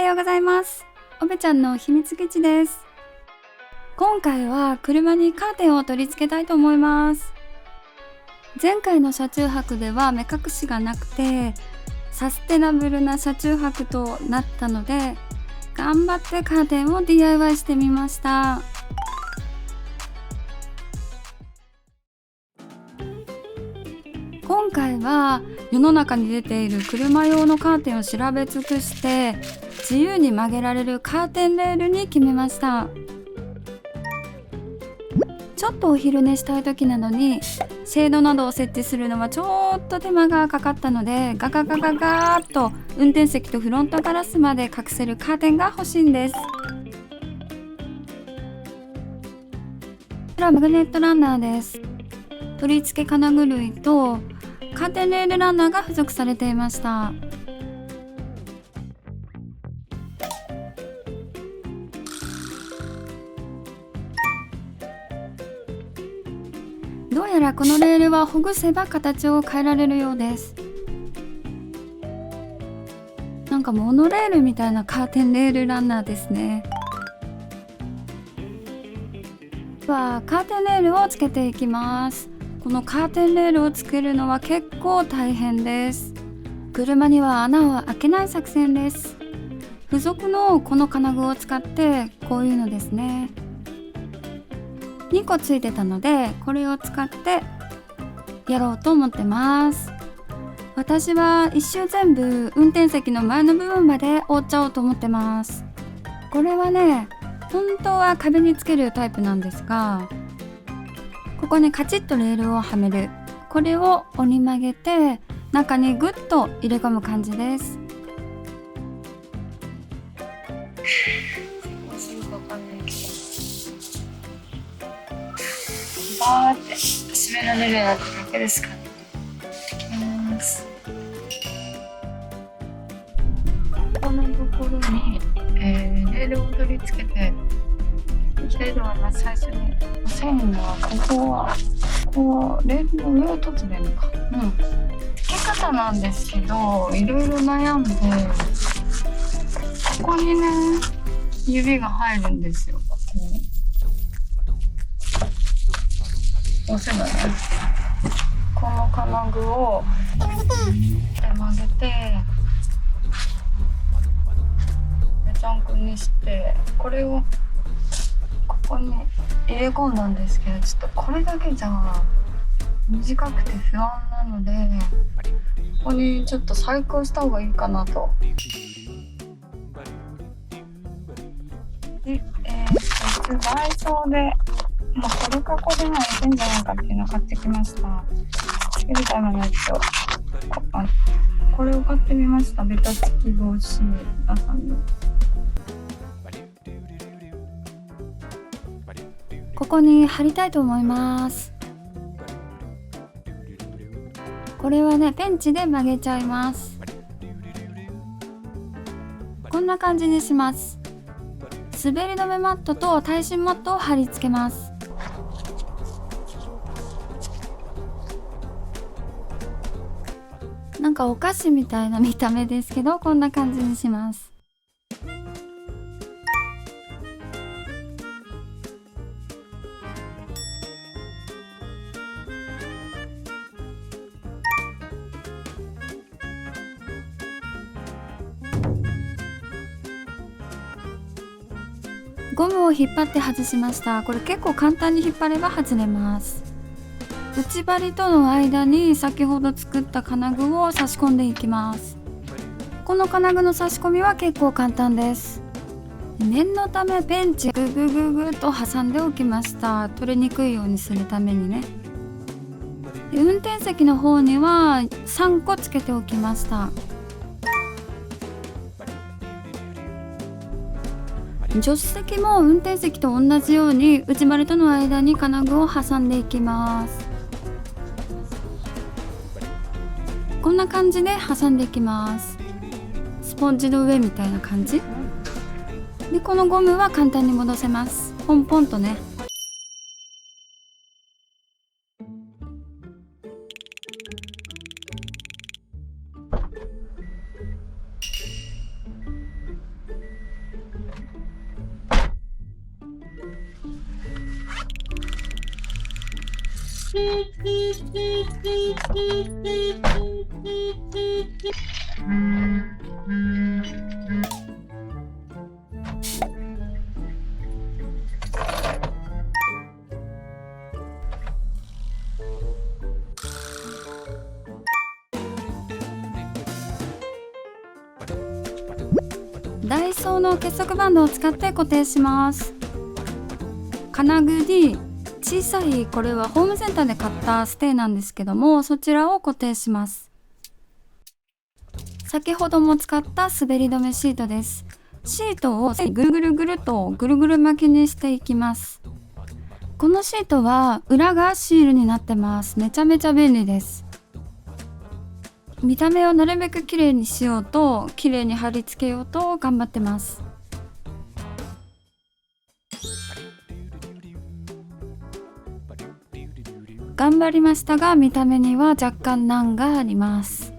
ようございます。おべちゃんの秘密基地です。今回は車にカーテンを取り付けたいと思います。前回の車中泊では目隠しがなくてサステナブルな車中泊となったので、頑張ってカーテンを DIY してみました。今回は世の中に出ている車用のカーテンを調べ尽くして自由に曲げられるカーテンレールに決めました。ちょっとお昼寝したい時などにシェードなどを設置するのはちょっと手間がかかったので、ガガガガガーっと運転席とフロントガラスまで隠せるカーテンが欲しいんです。これはマグネットランナーです。取り付け金具類とカーテンレールランナーが付属されていました。どうやらこのレールはほぐせば形を変えられるようです。なんかモノレールみたいなカーテンレールランナーですね。ではカーテンレールをつけていきます。このカーテンレールをつけるのは結構大変です。車には穴を開けない作戦です。付属のこの金具を使ってこういうのですね。2個ついてたのでこれを使ってやろうと思ってます。私は一周全部運転席の前の部分まで覆っちゃおうと思ってます。これはね、本当は壁につけるタイプなんですが、ここにカチッとレールをはめる、これを折り曲げて中にグッと入れ込む感じです。バーって締められるようになっただけですかね。このところに、レールを取り付けていきたいと思います。最初に線がここはこうレールの上を取って出るのか、付け方なんですけどいろいろ悩んで、ここにね指が入るんですよ。押せばね、この金具を曲げてめちゃんこにして、これをここに入れ込んだんですけど、ちょっとこれだけじゃ短くて不安なので、ここにちょっと細工した方がいいかなと。で、ダイソーでもうこれかこれがいけんじゃないかっていうのを買ってきました。つけるためのやつをこれを買ってみました。ベタつき防止バサミ。ここに貼りたいと思います。これはねペンチで曲げちゃいます。こんな感じにします。滑り止めマットと耐震マットを貼り付けます。なんかお菓子みたいな見た目ですけど、こんな感じにします。ゴムを引っ張って外しました。これ結構簡単に引っ張れば外れます。内張りとの間に先ほど作った金具を差し込んでいきます。この金具の差し込みは結構簡単です。念のためペンチググググと挟んでおきました。取れにくいようにするためにね。で運転席の方には3個つけておきました。助手席も運転席と同じように内張りとの間に金具を挟んでいきます。こんな感じで挟んでいきます。スポンジの上みたいな感じで、このゴムは簡単に戻せます。ポンポンとね。ダイソーの結束バンドを使って固定します。金具に小さい、これはホームセンターで買ったステーなんですけども、そちらを固定します。先ほども使った滑り止めシートです。シートをぐるぐるぐるとぐるぐる巻きにしていきます。このシートは裏がシールになってます。めちゃめちゃ便利です。見た目をなるべく綺麗にしようと、綺麗に貼り付けようと頑張ってます。頑張りましたが、見た目には若干難があります。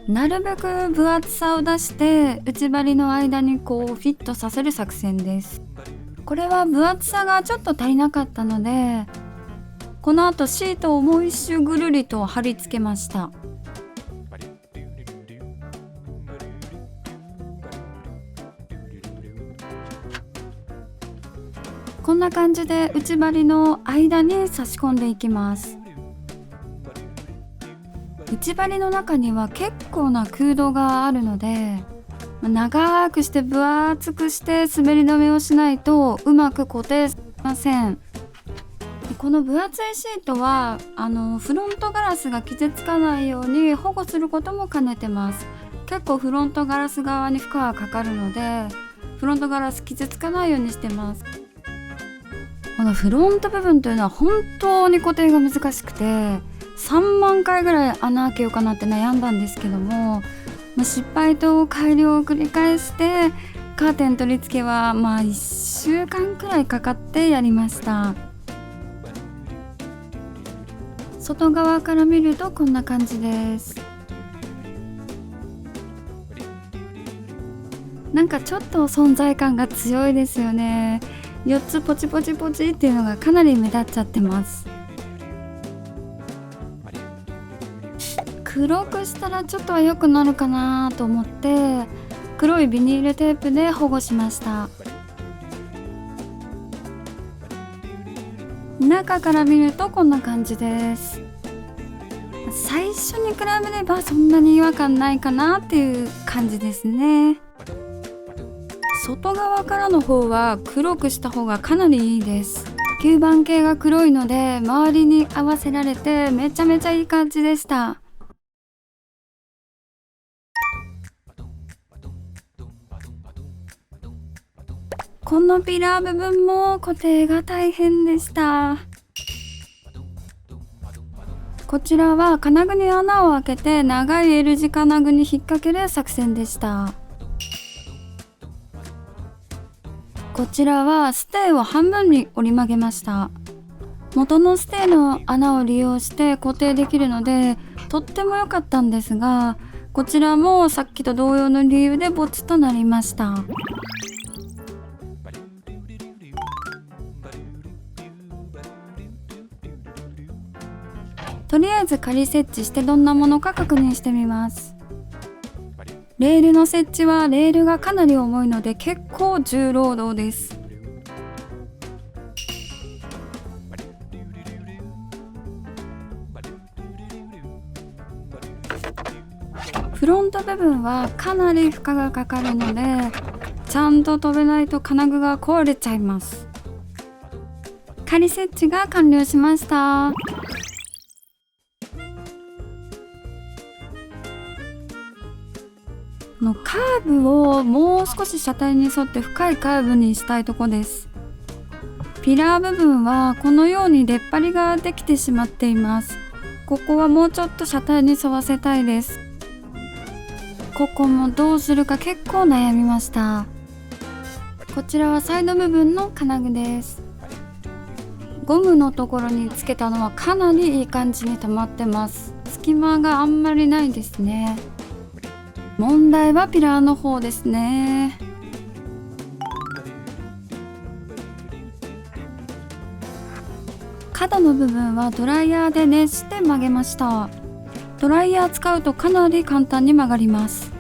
なるべく分厚さを出して内張りの間にこうフィットさせる作戦です。これは分厚さがちょっと足りなかったので、この後シートをもう一周ぐるりと貼り付けました。こんな感じで内張りの間に差し込んでいきます。内張りの中には結構な空洞があるので、長くして分厚くして滑り止めをしないとうまく固定しません。この分厚いシートはフロントガラスが傷つかないように保護することも兼ねてます。結構フロントガラス側に負荷がかかるので、フロントガラス傷つかないようにしてます。このフロント部分というのは本当に固定が難しくて、3万回ぐらい穴開けようかなって悩んだんですけども、失敗と改良を繰り返してカーテン取り付けは1週間くらいかかってやりました。外側から見るとこんな感じです。なんかちょっと存在感が強いですよね。4つポチポチポチっていうのがかなり目立っちゃってます。黒くしたらちょっとは良くなるかなと思って黒いビニールテープで保護しました。中から見るとこんな感じです。最初に比べればそんなに違和感ないかなっていう感じですね。外側からの方は黒くした方がかなりいいです。吸盤系が黒いので周りに合わせられてめちゃめちゃいい感じでした。このピラー部分も固定が大変でした。こちらは金具に穴を開けて長い L 字金具に引っ掛ける作戦でした。こちらはステーを半分に折り曲げました。元のステーの穴を利用して固定できるのでとっても良かったんですが、こちらもさっきと同様の理由でボツとなりました。とりあえず仮設置してどんなものか確認してみます。レールの設置はレールがかなり重いので結構重労働です。フロント部分はかなり負荷がかかるのでちゃんと飛べないと金具が壊れちゃいます。仮設置が完了しました。カーブをもう少し車体に沿って深いカーブにしたいとこです。ピラー部分はこのように出っ張りができてしまっています。ここはもうちょっと車体に沿わせたいです。ここもどうするか結構悩みました。こちらはサイド部分の金具です。ゴムのところにつけたのはかなりいい感じに止まってます。隙間があんまりないですね。問題はピラーの方ですね。角の部分はドライヤーで熱して曲げました。ドライヤー使うとかなり簡単に曲がります。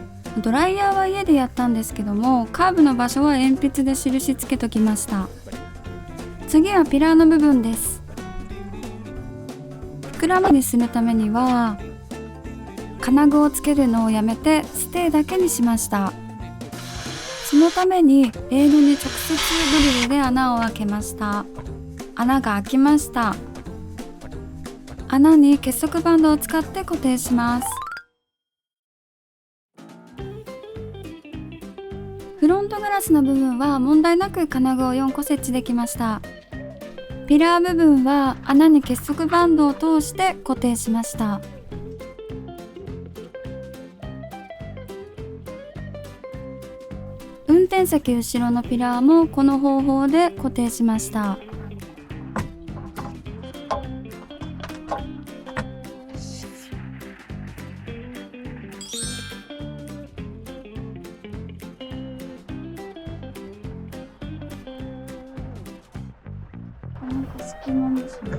ドライヤーは家でやったんですけども、カーブの場所は鉛筆で印つけときました。次はピラーの部分です。膨らまにするためには金具をつけるのをやめてステーだけにしました。そのためにレールに直接ドリルで穴を開けました。穴が開きました。穴に結束バンドを使って固定します。フロントガラスの部分は問題なく金具を4個設置できました。ピラー部分は穴に結束バンドを通して固定しました。運転席後ろのピラーもこの方法で固定しました。隙間もついて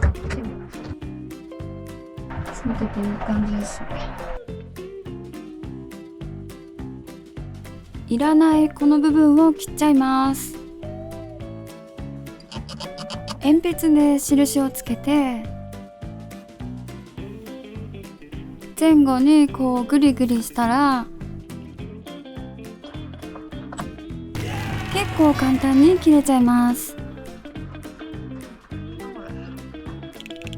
ていい感じですね。いらないこの部分を切っちゃいます。鉛筆で印をつけて前後にこうグリグリしたら結構簡単に切れちゃいます。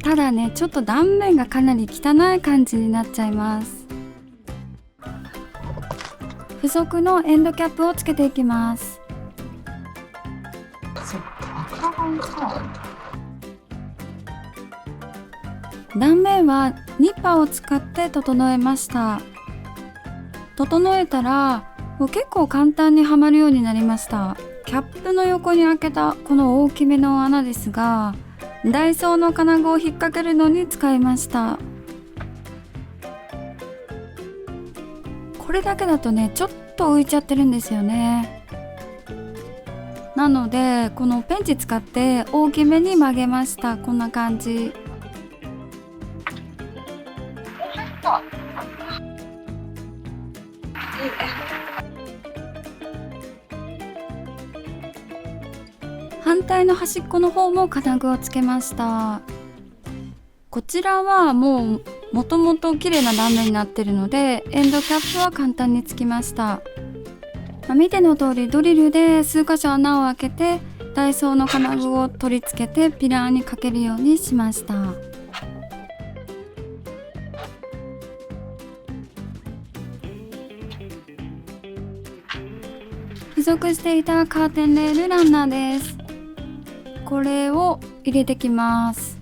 ただね、ちょっと断面がかなり汚い感じになっちゃいます。付属のエンドキャップをつけていきます。断面はニッパーを使って整えました。整えたらもう結構簡単にはまるようになりました。キャップの横に開けたこの大きめの穴ですが、ダイソーの金具を引っ掛けるのに使いました。これだけだとね、ちょっと浮いちゃってるんですよね。なのでこのペンチ使って大きめに曲げました。こんな感じ。反対の端っこの方も金具をつけました。こちらはもともと綺麗な断面になっているのでエンドキャップは簡単につきました。見ての通りドリルで数箇所穴を開けてダイソーの金具を取り付けてピラーにかけるようにしました。付属していたカーテンレールランナーです。これを入れてきます。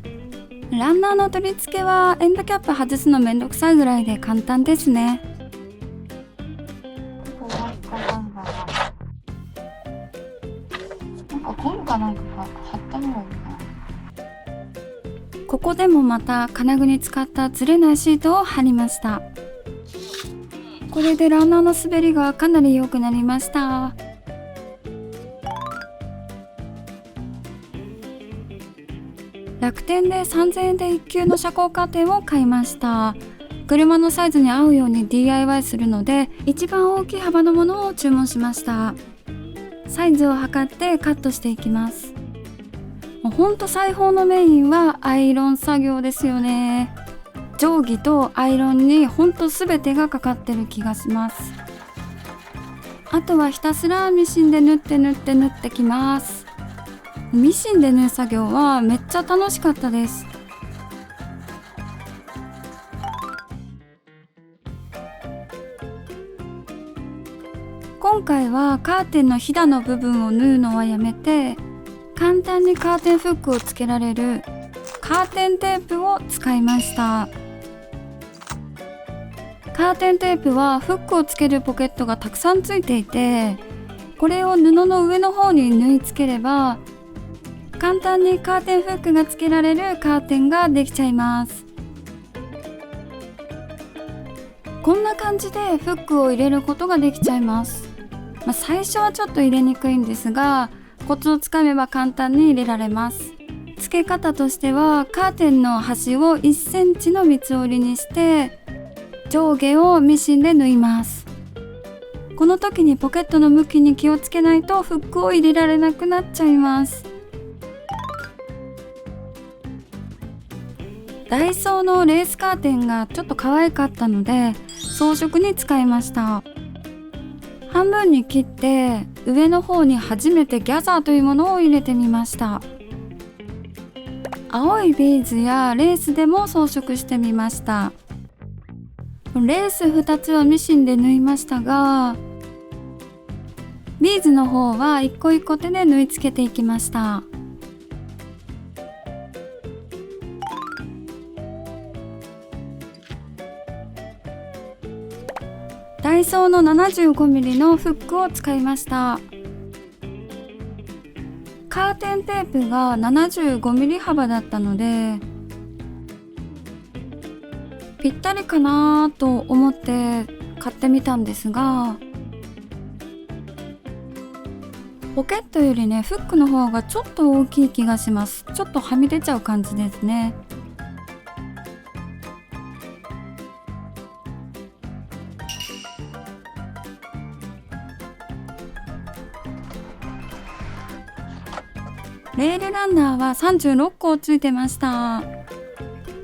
ランナーの取り付けはエンドキャップ外すのめんどくさいぐらいで簡単ですね。ゴムかなんか貼った方がいいかな。ここでもまた金具に使ったずれないシートを貼りました。これでランナーの滑りがかなり良くなりました。楽天で3000円で1級の遮光カーテンを買いました。車のサイズに合うように DIY するので一番大きい幅のものを注文しました。サイズを測ってカットしていきます。もうほんと裁縫のメインはアイロン作業ですよね。定規とアイロンにほんと全てがかかってる気がします。あとはひたすらミシンで縫ってきます。ミシンで縫う作業はめっちゃ楽しかったです。今回はカーテンのひだの部分を縫うのはやめて簡単にカーテンフックをつけられるカーテンテープを使いました。カーテンテープはフックをつけるポケットがたくさんついていて、これを布の上の方に縫い付ければ簡単にカーテンフックがつけられるカーテンができちゃいます。こんな感じでフックを入れることができちゃいます。最初はちょっと入れにくいんですがコツをつかめば簡単に入れられます。付け方としては、カーテンの端を1センチの三つ折りにして上下をミシンで縫います。この時にポケットの向きに気をつけないとフックを入れられなくなっちゃいます。ダイソーのレースカーテンがちょっと可愛かったので装飾に使いました。半分に切って上の方に初めてギャザーというものを入れてみました。青いビーズやレースでも装飾してみました。レース2つはミシンで縫いましたが、ビーズの方は一個一個手で縫い付けていきました。ダイソーの 75mm のフックを使いました。カーテンテープが 75mm 幅だったのでぴったりかなと思って買ってみたんですが、ポケットよりねフックの方がちょっと大きい気がします。ちょっとはみ出ちゃう感じですね。レールランナーは36個ついてました。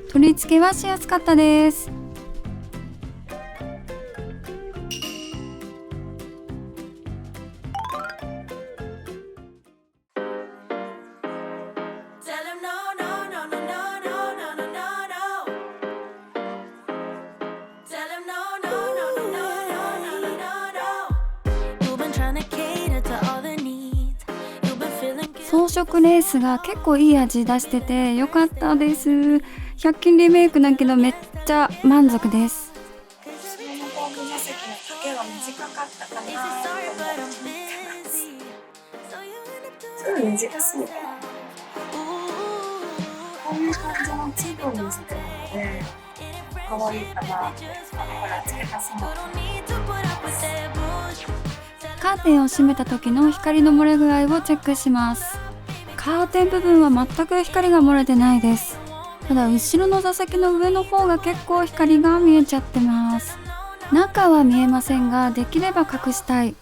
取り付けはしやすかったです。装飾レースが結構いい味出してて良かったです。100均リメイクだけどめっちゃ満足です。後ろのホーム座席の丈が短かったかなと思ってます。ちょっと短すぎた。こういう感じのチープにしてるので可愛いかなと思ってから付け足すの。カーテンを閉めた時の光の漏れ具合をチェックします。カーテン部分は全く光が漏れてないです。ただ後ろの座席の上の方が結構光が見えちゃってます。中は見えませんができれば隠したい。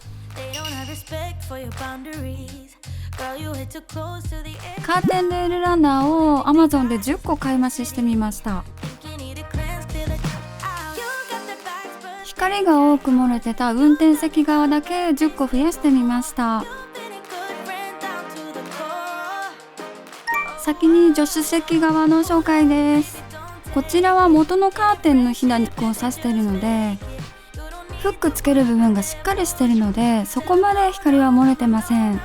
カーテンレールランナーを Amazon で10個買い増ししてみました。光が多く漏れてた運転席側だけ10個増やしてみました。先に助手席側の紹介です。こちらは元のカーテンのひだに刺しているのでフックつける部分がしっかりしているのでそこまで光は漏れてません。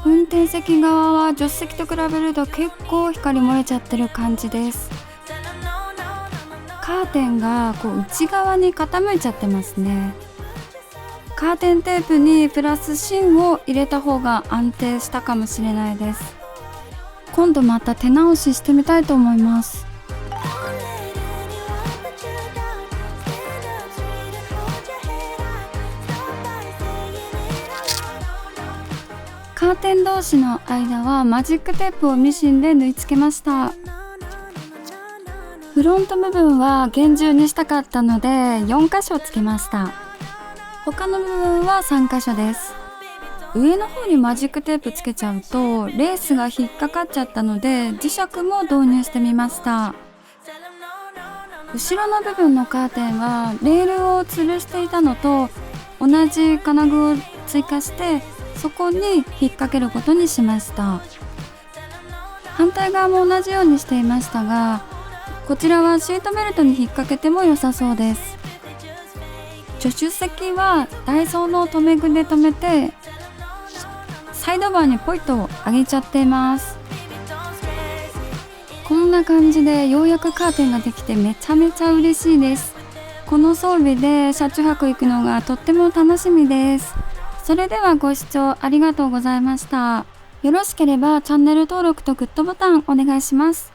運転席側は助手席と比べると結構光漏れちゃってる感じです。カーテンが内側に傾いちゃってますね。カーテンテープにプラス芯を入れた方が安定したかもしれないです。今度また手直ししてみたいと思います。カーテン同士の間はマジックテープをミシンで縫い付けました。フロント部分は厳重にしたかったので4箇所つけました。他の部分は3箇所です。上の方にマジックテープつけちゃうとレースが引っかかっちゃったので磁石も導入してみました。後ろの部分のカーテンはレールを吊るしていたのと同じ金具を追加してそこに引っ掛けることにしました。反対側も同じようにしていましたがこちらはシートベルトに引っ掛けても良さそうです。助手席はダイソーの留め具で留めてサイドバーにポイッと上げちゃっています。こんな感じでようやくカーテンができてめちゃめちゃ嬉しいです。この装備で車中泊行くのがとっても楽しみです。それではご視聴ありがとうございました。よろしければチャンネル登録とグッドボタンお願いします。